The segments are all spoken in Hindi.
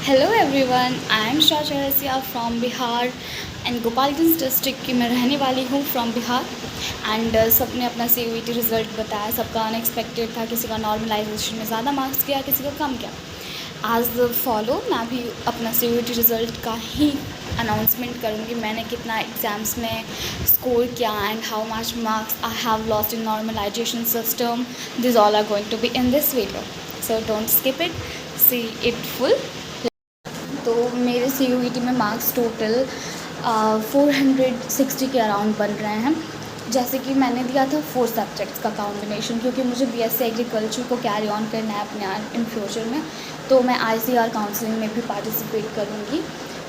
हेलो एवरीवन, आई एम शा Chaurasia from Bihar and Gopalganj district की मैं रहने वाली हूँ फ्रॉम बिहार। एंड सबने अपना CUET रिज़ल्ट बताया। सबका अनएक्सपेक्टेड था, किसी का नॉर्मलाइजेशन में ज़्यादा मार्क्स गया, किसी का कम गया। आज फॉलो मैं भी अपना CUET रिज़ल्ट का ही अनाउंसमेंट करूँगी। मैंने कितना एग्ज़ाम्स में स्कोर किया and how much marks I have lost in normalization system. This all are going to be in this video, so don't skip it, see it full. तो मेरे CUET में मार्क्स टोटल 460 के अराउंड बन रहे हैं। जैसे कि मैंने दिया था 4 सब्जेक्ट्स का कॉम्बिनेशन, क्योंकि मुझे BSc एग्रीकल्चर को कैरी ऑन करना है अपने इन फ्यूचर में। तो मैं ICAR काउंसलिंग में भी पार्टिसिपेट करूँगी।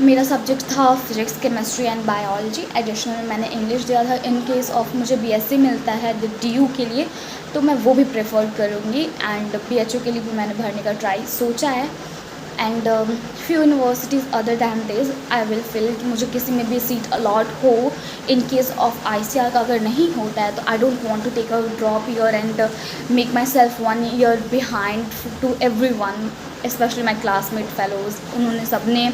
मेरा सब्जेक्ट था physics, chemistry and biology. Additional में मैंने इंग्लिश दिया था। इन केस ऑफ मुझे BSc मिलता है DU के लिए, तो मैं वो भी प्रेफर करूँगी। एंड PHU के लिए भी मैंने भरने का ट्राई सोचा है। And few universities other than this I will fill कि मुझे किसी में भी सीट अलॉट हो। इन केस ऑफ ICAR का अगर नहीं होता है तो I don't want to take a drop year and make myself 1 year behind to everyone, specially my classmate fellows. उन्होंने सबने,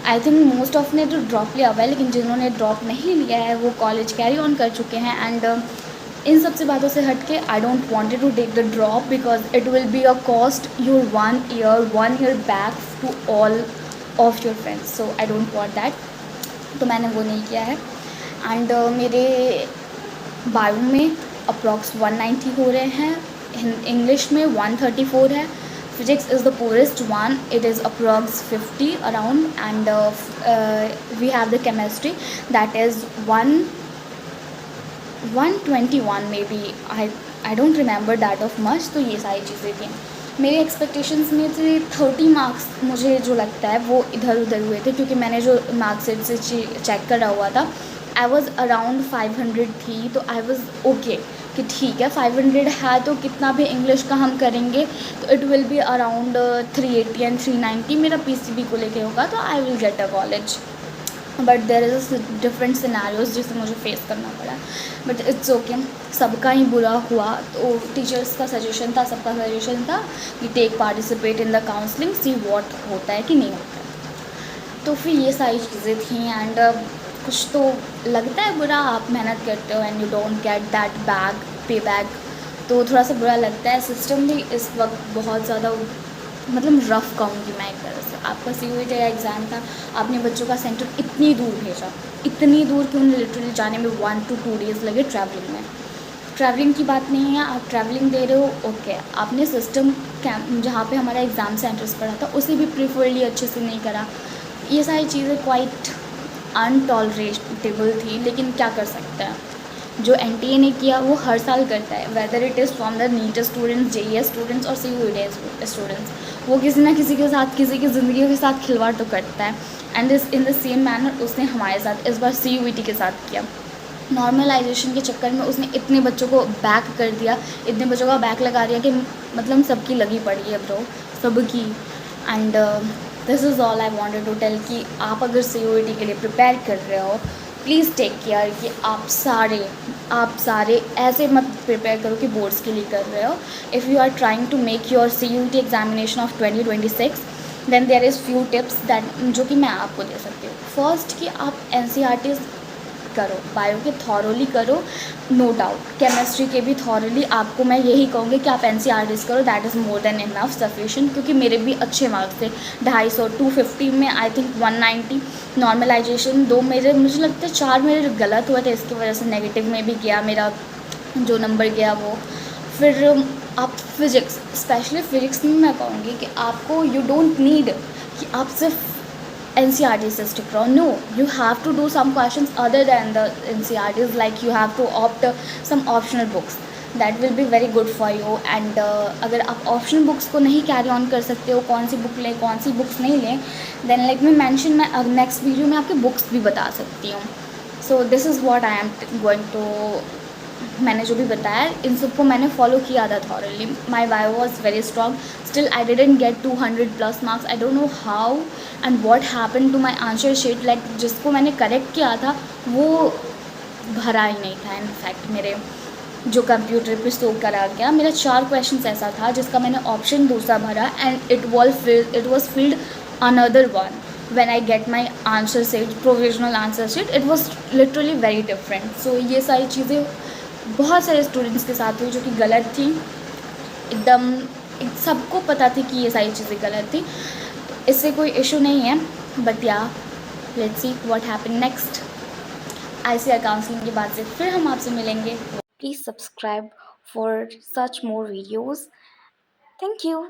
आई थिंक मोस्ट ऑफ ने तो ड्रॉप लिया हुआ है, लेकिन जिन्होंने ड्रॉप नहीं लिया है वो कॉलेज कैरी ऑन कर चुके हैं। एंड इन सब से बातों से हट के I don't wanted to take the drop because it will be a cost your 1 year back to all of your friends, so I don't want that. तो मैंने वो नहीं किया है। एंड मेरे बायो में अप्रॉक्स 190 हो रहे हैं, इंग्लिश में 134 है, physics is the poorest one, it is approx 50 around, and we have the chemistry that is 121 maybe, I don't remember that of much। तो ये सारी चीज़ें थी। मेरे एक्सपेक्टेशंस में से 30 मार्क्स मुझे जो लगता है वो इधर उधर हुए थे, क्योंकि मैंने जो मार्कशीट से चेक करा हुआ था आई वॉज़ अराउंड 500 थी। तो आई वॉज़ ओके कि ठीक है 500 है तो कितना भी इंग्लिश का हम करेंगे तो it will be around 380 and 390 मेरा PCB को लेके होगा, तो I will get a college. But there is different scenarios जिसे मुझे फेस करना पड़ा, बट इट्स ओके। सबका ही बुरा हुआ। तो टीचर्स का सजेशन था, सबका सजेशन था कि take participate in the counselling, see what होता है कि नहीं होता है। तो फिर ये सारी चीज़ें थी। एंड कुछ तो लगता है बुरा, आप मेहनत करते हो and you don't get that back पे बैक, तो थोड़ा सा बुरा लगता है। सिस्टम भी इस वक्त बहुत ज़्यादा मतलब रफ़ कहूँगी मैं एक तरह से। आपका CUET एग्ज़ाम था, आपने बच्चों का सेंटर इतनी दूर भेजा, इतनी दूर कि उन्हें लिटरली जाने में 1 to 2 डेज़ लगे ट्रैवलिंग में। ट्रैवलिंग की बात नहीं है, आप ट्रैवलिंग दे रहे हो ओके। आपने सिस्टम कैंप जहाँ पे हमारा एग्ज़ाम सेंटर्स पड़ा था उसे भी प्रीफरली अच्छे से नहीं करा। ये सारी चीज़ें क्वाइट अनटॉलरेटेबल थी, लेकिन क्या कर सकते हैं। जो NTA ने किया वो हर साल करता है, whether it is from the NEET students, JES students और CUET स्टूडेंट्स, वो किसी ना किसी के साथ, किसी की ज़िंदगी के साथ खिलवाड़ तो करता है। And this in the same manner उसने हमारे साथ इस बार CUET के साथ किया। नॉर्मलाइजेशन के चक्कर में उसने इतने बच्चों को बैक कर दिया, इतने बच्चों का बैक लगा दिया कि मतलब सबकी लगी पड़ी है ब्रो, सबकी। And this is all I wanted to tell कि आप अगर CUET के लिए प्रिपेयर कर रहे हो, प्लीज़ टेक केयर कि आप सारे ऐसे मत प्रिपेयर करो कि बोर्ड्स के लिए कर रहे हो। If you are trying to make your CUET examination of 2026 then there is few tips that जो कि मैं आपको दे सकती हूँ। फर्स्ट कि आप NCERTs करो, बायो के थॉरोली करो, नो डाउट। केमिस्ट्री के भी थॉरोली, आपको मैं यही कहूँगी कि आप NCERTs करो, that is more than enough sufficient. क्योंकि मेरे भी अच्छे मार्क्स थे, 250, 250 में आई थिंक 190 नॉर्मलाइजेशन। 2 मेरे, मुझे लगता है 4 मेरे गलत हुए थे, इसकी वजह से नेगेटिव में भी गया मेरा जो नंबर गया वो। फिर आप फिज़िक्स, स्पेशली फ़िज़िक्स में मैं कहूँगी कि आपको यू डोंट नीड कि आप सिर्फ NCERT से stick रहो। No, you have to do some questions other than the NCERTs, like you have to opt some optional books that will be very good for you। and अगर आप optional books को नहीं carry on कर सकते हो, कौन सी बुक लें कौन सी बुक्स नहीं लें, then let me mention, मैं नेक्स्ट वीडियो में आपके बुक्स भी बता सकती हूँ। so this is what I am going to, मैंने जो भी बताया इन सबको मैंने फॉलो किया था thoroughly. My bio was very strong, still I didn't get 200+ marks. I don't know how and what happen to my answer sheet, like जिसको मैंने करेक्ट किया था वो भरा ही नहीं था। इनफैक्ट मेरे जो कंप्यूटर पे शो करा गया, मेरा 4 क्वेश्चन ऐसा था जिसका मैंने ऑप्शन दूसरा भरा and it was filled another one. When I get my answer sheet, provisional answer sheet, it was literally very different. So ये सारी चीज़ें बहुत सारे स्टूडेंट्स के साथ हुई जो कि गलत थी एकदम। सबको पता थी कि ये सारी चीज़ें गलत थी, इससे कोई इशू नहीं है। बट या let's see what happen next. ICAR counselling के बाद से फिर हम आपसे मिलेंगे। Please subscribe for such more videos. Thank you.